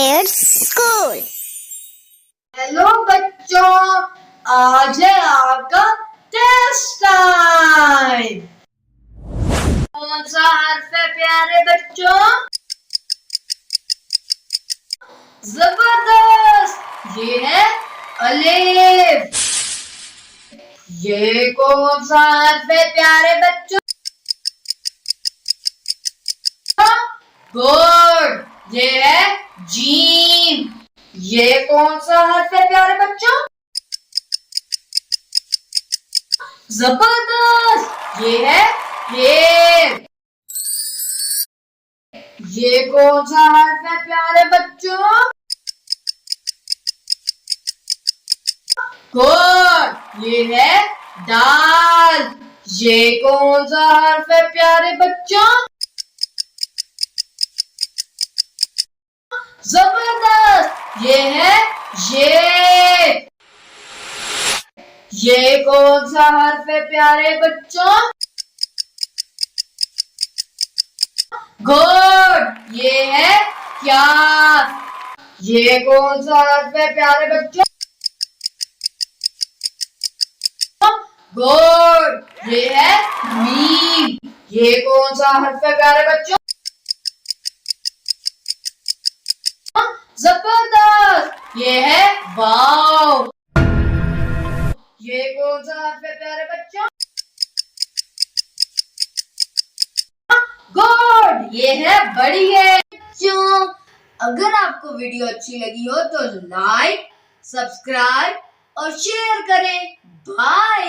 Kids school. Hello बच्चों, आज है आपका टेस्ट टाइम। कौन सा हर्फ है प्यारे बच्चों? जबरदस्त, ये है अलिफ। ये कौन सा हर्फ है प्यारे बच्चों? गुड, ये है जीम। ये कौन सा हर्फ है प्यारे बच्चों? जबरदस्त, ये है ये। ये कौन सा हर्फ है प्यारे बच्चों? गुड, ये है दाल। ये कौन सा हर्फ है प्यारे बच्चों? जबरदस्त, ये है ये। ये कौन सा हर्फ है प्यारे बच्चों? गुड, ये है क्या। ये कौन सा हर्फ है प्यारे बच्चों? गुड, ये है मीम। ये कौन सा हर्फ है प्यारे बच्चों? जबरदस्त, ये है वाव। ये कौन सा हर्फ है प्यारे बच्चों? गुड, ये है बढ़िया। बच्चों, अगर आपको वीडियो अच्छी लगी हो तो लाइक, सब्सक्राइब और शेयर करें। बाय।